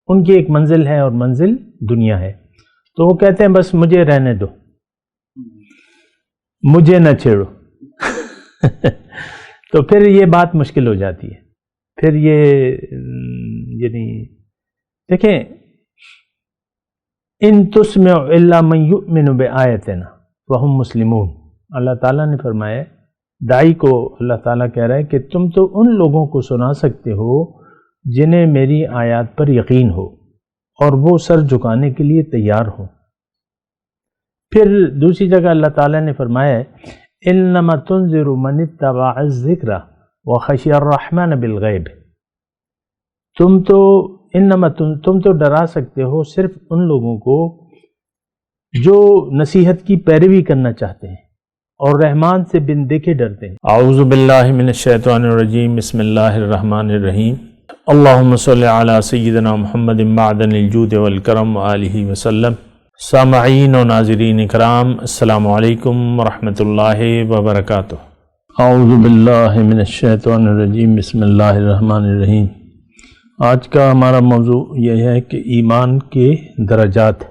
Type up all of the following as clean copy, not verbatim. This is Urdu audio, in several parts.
ان کی ایک منزل ہے اور منزل دنیا ہے. تو وہ کہتے ہیں بس مجھے رہنے دو، مجھے نہ چھیڑو. تو پھر یہ بات مشکل ہو جاتی ہے. پھر یہ یعنی دیکھیں، ان تسمع الا من یؤمن بآیتنا وہم مسلمون. اللہ تعالیٰ نے فرمایا، داعی کو اللہ تعالیٰ کہہ رہا ہے کہ تم تو ان لوگوں کو سنا سکتے ہو جنہیں میری آیات پر یقین ہو اور وہ سر جھکانے کے لیے تیار ہو. پھر دوسری جگہ اللہ تعالیٰ نے فرمایا، انما تنذر من اتبع الذکر وخشی الرحمن بالغیب. تم تو ڈرا سکتے ہو صرف ان لوگوں کو جو نصیحت کی پیروی کرنا چاہتے ہیں اور رحمان سے بن دیکھے ڈرتے ہیں. اعوذ باللہ من الشیطان الرجیم، بسم اللہ الرحمن الرحیم. اللہم صلی علی سیدنا محمد معدن الجود والکرم وآلہ وسلم. سامعین و ناظرین اکرام، السلام علیکم ورحمۃ اللہ وبرکاتہ. اعوذ باللہ من الشیطان الرجیم، بسم اللہ الرحمن الرحیم. آج کا ہمارا موضوع یہ ہے کہ ایمان کے درجات.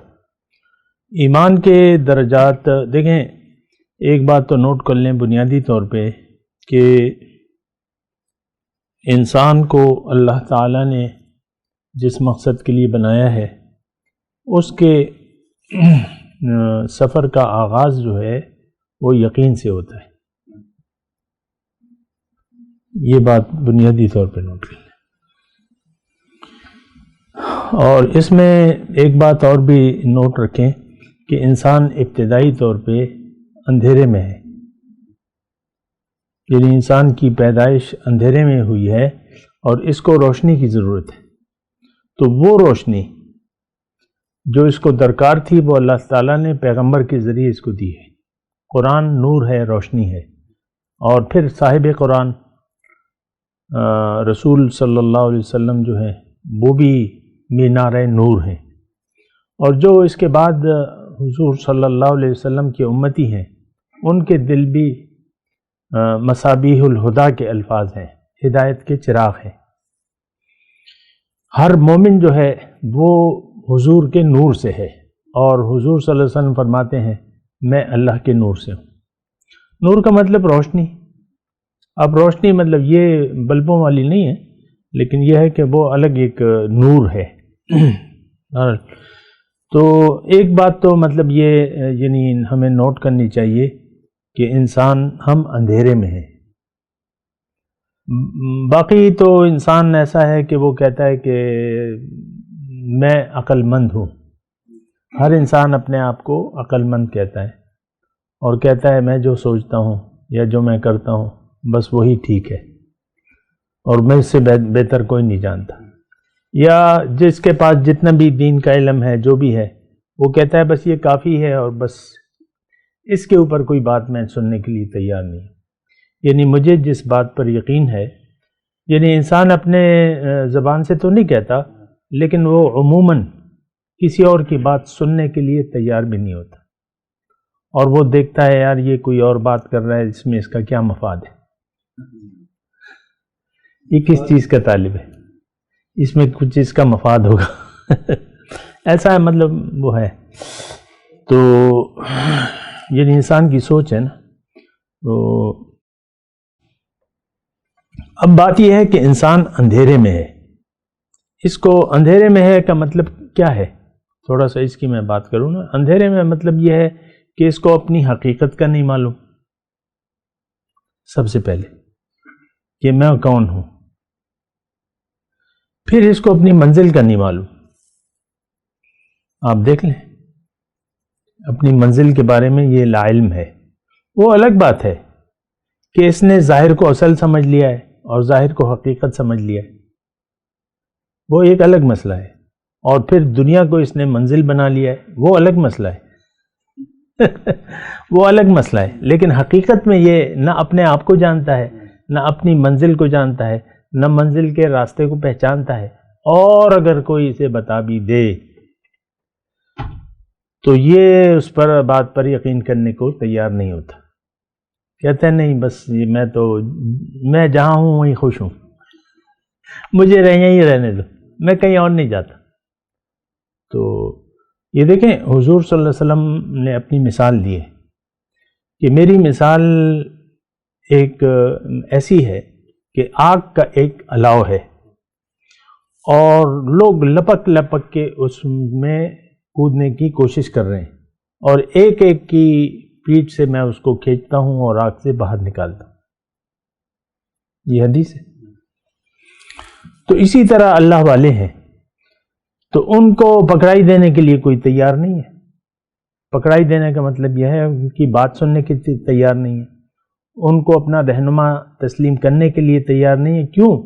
ایمان کے درجات دیکھیں، ایک بات تو نوٹ کر لیں بنیادی طور پہ کہ انسان کو اللہ تعالیٰ نے جس مقصد کے لیے بنایا ہے اس کے سفر کا آغاز جو ہے وہ یقین سے ہوتا ہے. یہ بات بنیادی طور پہ نوٹ کر لیں. اور اس میں ایک بات اور بھی نوٹ رکھیں کہ انسان ابتدائی طور پہ اندھیرے میں ہے. یعنی انسان کی پیدائش اندھیرے میں ہوئی ہے اور اس کو روشنی کی ضرورت ہے. تو وہ روشنی جو اس کو درکار تھی وہ اللہ تعالیٰ نے پیغمبر کے ذریعے اس کو دی ہے. قرآن نور ہے، روشنی ہے. اور پھر صاحب قرآن رسول صلی اللہ علیہ وسلم جو ہیں وہ بھی مینار نور ہیں. اور جو اس کے بعد حضور صلی اللہ علیہ وسلم کے امتی ہیں ان کے دل بھی مصابیح الہدا کے الفاظ ہیں، ہدایت کے چراغ ہیں. ہر مومن جو ہے وہ حضور کے نور سے ہے، اور حضور صلی اللہ علیہ وسلم فرماتے ہیں میں اللہ کے نور سے ہوں. نور کا مطلب روشنی. اب روشنی مطلب یہ بلبوں والی نہیں ہے، لیکن یہ ہے کہ وہ الگ ایک نور ہے. تو ایک بات تو مطلب یہ یعنی ہمیں نوٹ کرنی چاہیے کہ انسان ہم اندھیرے میں ہیں. باقی تو انسان ایسا ہے کہ وہ کہتا ہے کہ میں عقل مند ہوں. ہر انسان اپنے آپ کو عقل مند کہتا ہے اور کہتا ہے میں جو سوچتا ہوں یا جو میں کرتا ہوں بس وہی ٹھیک ہے اور میں اس سے بہتر کوئی نہیں جانتا. یا جس کے پاس جتنا بھی دین کا علم ہے جو بھی ہے وہ کہتا ہے بس یہ کافی ہے اور بس اس کے اوپر کوئی بات میں سننے کے لیے تیار نہیں. یعنی مجھے جس بات پر یقین ہے، یعنی انسان اپنے زبان سے تو نہیں کہتا لیکن وہ عموماً کسی اور کی بات سننے کے لیے تیار بھی نہیں ہوتا، اور وہ دیکھتا ہے یار یہ کوئی اور بات کر رہا ہے، اس میں اس کا کیا مفاد ہے، یہ کس چیز کا طالب ہے، اس میں کچھ اس کا مفاد ہوگا. ایسا ہے مطلب وہ ہے. تو یعنی انسان کی سوچ ہے نا. تو اب بات یہ ہے کہ انسان اندھیرے میں ہے. اس کو اندھیرے میں ہے کا مطلب کیا ہے، تھوڑا سا اس کی میں بات کروں نا. اندھیرے میں مطلب یہ ہے کہ اس کو اپنی حقیقت کا نہیں معلوم. سب سے پہلے کہ میں کون ہوں. پھر اس کو اپنی منزل کا نہیں معلوم. آپ دیکھ لیں اپنی منزل کے بارے میں یہ لا علم ہے. وہ الگ بات ہے کہ اس نے ظاہر کو اصل سمجھ لیا ہے اور ظاہر کو حقیقت سمجھ لیا ہے، وہ ایک الگ مسئلہ ہے. اور پھر دنیا کو اس نے منزل بنا لیا ہے، وہ الگ مسئلہ ہے. وہ الگ مسئلہ ہے. لیکن حقیقت میں یہ نہ اپنے آپ کو جانتا ہے، نہ اپنی منزل کو جانتا ہے، نہ منزل کے راستے کو پہچانتا ہے. اور اگر کوئی اسے بتا بھی دے تو یہ اس پر بات پر یقین کرنے کو تیار نہیں ہوتا. کہتے ہیں نہیں بس میں جہاں ہوں وہیں خوش ہوں، مجھے یہیں رہنے دو، میں کہیں اور نہیں جاتا. تو یہ دیکھیں حضور صلی اللہ علیہ وسلم نے اپنی مثال دی ہے کہ میری مثال ایک ایسی ہے کہ آگ کا ایک الاؤ ہے اور لوگ لپک لپک کے اس میں کودنے کی کوشش کر رہے ہیں اور ایک ایک کی پیٹھ سے میں اس کو کھینچتا ہوں اور آگ سے باہر نکالتا ہوں. یہ حدیث ہے. تو اسی طرح اللہ والے ہیں تو ان کو پکڑائی دینے کے لیے کوئی تیار نہیں ہے. پکڑائی دینے کا مطلب یہ ہے ان کی بات سننے کے لیے تیار نہیں ہے, ان کو اپنا رہنما تسلیم کرنے کے لیے تیار نہیں ہے. کیوں؟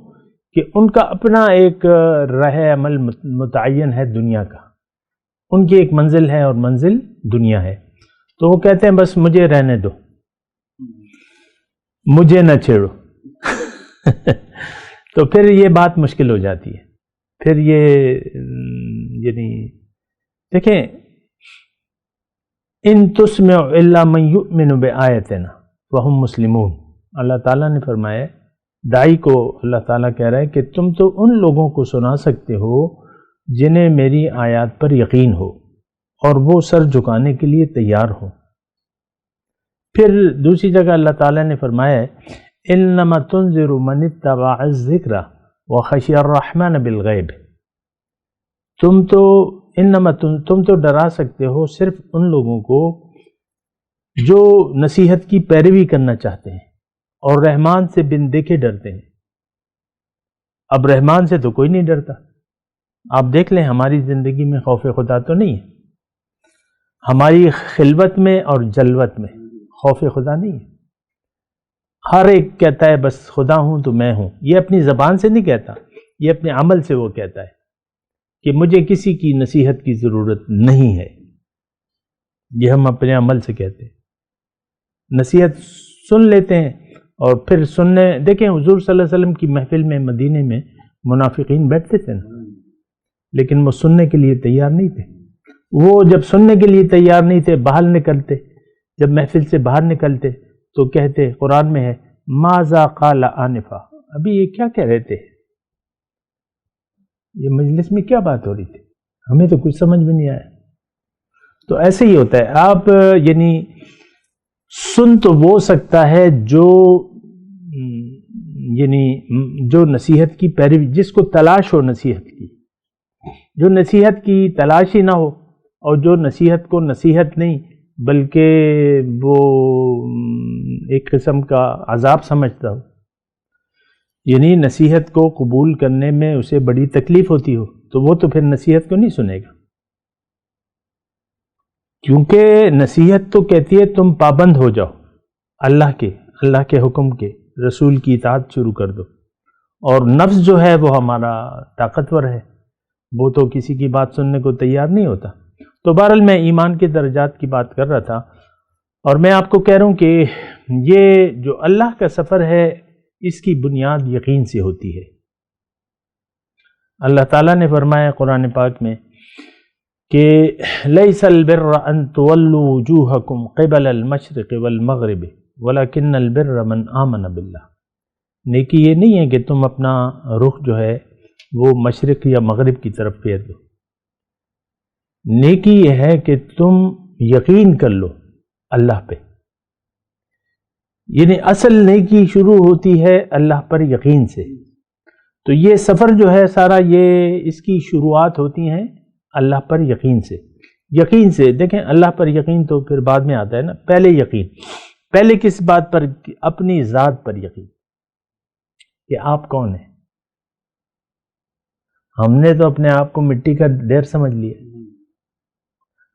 کہ ان کا اپنا ایک راہ عمل متعین ہے دنیا کا, ان کی ایک منزل ہے اور منزل دنیا ہے. تو وہ کہتے ہیں بس مجھے رہنے دو, مجھے نہ چھیڑو. تو پھر یہ بات مشکل ہو جاتی ہے. پھر یہ یعنی دیکھیں ان تسمع الا من یؤمن بآیتنا وهم مسلمون. اللہ تعالیٰ نے فرمایا, داعی کو اللہ تعالیٰ کہہ رہا ہے کہ تم تو ان لوگوں کو سنا سکتے ہو جنہیں میری آیات پر یقین ہو اور وہ سر جھکانے کے لیے تیار ہو. پھر دوسری جگہ اللہ تعالیٰ نے فرمایا انما تنذر من اتبع الذکر وخشی الرحمن بالغیب. تم تو ڈرا سکتے ہو صرف ان لوگوں کو جو نصیحت کی پیروی کرنا چاہتے ہیں اور رحمان سے بن دیکھے ڈرتے ہیں. اب رحمان سے تو کوئی نہیں ڈرتا. آپ دیکھ لیں ہماری زندگی میں خوف خدا تو نہیں ہے, ہماری خلوت میں اور جلوت میں خوف خدا نہیں ہے. ہر ایک کہتا ہے بس خدا ہوں تو میں ہوں. یہ اپنی زبان سے نہیں کہتا, یہ اپنے عمل سے وہ کہتا ہے کہ مجھے کسی کی نصیحت کی ضرورت نہیں ہے. یہ ہم اپنے عمل سے کہتے ہیں. نصیحت سن لیتے ہیں اور پھر سننے دیکھیں حضور صلی اللہ علیہ وسلم کی محفل میں مدینے میں منافقین بیٹھتے تھے نا, لیکن وہ سننے کے لیے تیار نہیں تھے. وہ جب سننے کے لیے تیار نہیں تھے باہر نکلتے, جب محفل سے باہر نکلتے تو کہتے, قرآن میں ہے ماذا قال آنفا, ابھی یہ کیا کہہ رہے تھے, یہ مجلس میں کیا بات ہو رہی تھی, ہمیں تو کچھ سمجھ میں نہیں آیا. تو ایسے ہی ہوتا ہے. آپ یعنی سن تو وہ سکتا ہے جو یعنی جو نصیحت کی پیروی, جس کو تلاش ہو نصیحت کی, جو نصیحت کی تلاش ہی نہ ہو اور جو نصیحت کو نصیحت نہیں بلکہ وہ ایک قسم کا عذاب سمجھتا ہو, یعنی نصیحت کو قبول کرنے میں اسے بڑی تکلیف ہوتی ہو, تو وہ تو پھر نصیحت کو نہیں سنے گا. کیونکہ نصیحت تو کہتی ہے تم پابند ہو جاؤ اللہ کے حکم کے, رسول کی اطاعت شروع کر دو. اور نفس جو ہے وہ ہمارا طاقتور ہے, وہ تو کسی کی بات سننے کو تیار نہیں ہوتا. تو بہرحال میں ایمان کے درجات کی بات کر رہا تھا اور میں آپ کو کہہ رہا ہوں کہ یہ جو اللہ کا سفر ہے اس کی بنیاد یقین سے ہوتی ہے. اللہ تعالیٰ نے فرمایا قرآن پاک میں کہ لیس البر ان تولوا وجوہکم قبل المشرق والمغرب ولکن البر من آمن باللہ. نیکی یہ نہیں ہے کہ تم اپنا رخ جو ہے وہ مشرق یا مغرب کی طرف پھیر دو. نیکی یہ ہے کہ تم یقین کر لو اللہ پہ. یعنی اصل نیکی شروع ہوتی ہے اللہ پر یقین سے. تو یہ سفر جو ہے سارا یہ اس کی شروعات ہوتی ہیں اللہ پر یقین سے. یقین سے دیکھیں, اللہ پر یقین تو پھر بعد میں آتا ہے نا. پہلے یقین, پہلے کس بات پر؟ اپنی ذات پر یقین کہ آپ کون ہیں. ہم نے تو اپنے آپ کو مٹی کا ڈھیر سمجھ لیا.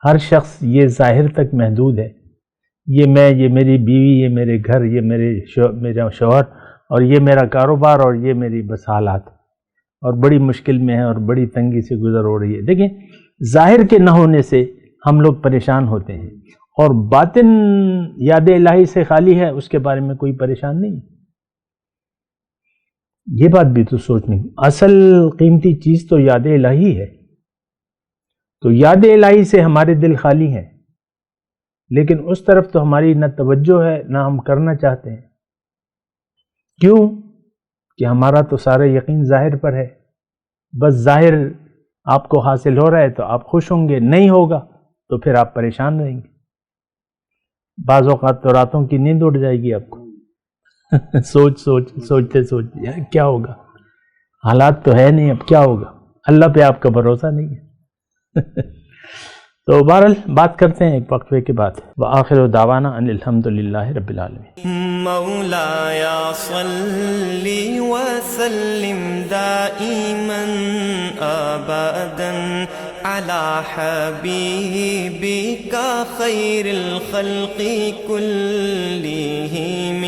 ہر شخص یہ ظاہر تک محدود ہے, یہ میں, یہ میری بیوی, یہ میرے گھر, یہ میرا شوہر, اور یہ میرا کاروبار, اور یہ میری بس حالات, اور بڑی مشکل میں ہے اور بڑی تنگی سے گزر ہو رہی ہے. دیکھیں ظاہر کے نہ ہونے سے ہم لوگ پریشان ہوتے ہیں, اور باطن یاد الہی سے خالی ہے, اس کے بارے میں کوئی پریشان نہیں. یہ بات بھی تو سوچنے کی. اصل قیمتی چیز تو یاد الہی ہے. تو یاد الہی سے ہمارے دل خالی ہیں, لیکن اس طرف تو ہماری نہ توجہ ہے نہ ہم کرنا چاہتے ہیں. کیوں؟ کہ ہمارا تو سارا یقین ظاہر پر ہے. بس ظاہر آپ کو حاصل ہو رہا ہے تو آپ خوش ہوں گے، نہیں ہوگا تو پھر آپ پریشان رہیں گے. بعض اوقات تو راتوں کی نیند اڑ جائے گی آپ کو سوچتے یار کیا ہوگا، حالات تو ہے نہیں، اب کیا ہوگا، اللہ پہ آپ کا بھروسہ نہیں ہے. تو بہرحال بات کرتے ہیں ایک وقفے کے بعد. وآخر دعوانا ان الحمد للہ رب العالمین. مولاي صل وسلم دائما ابدا على حبيبك خير الخلق كلهم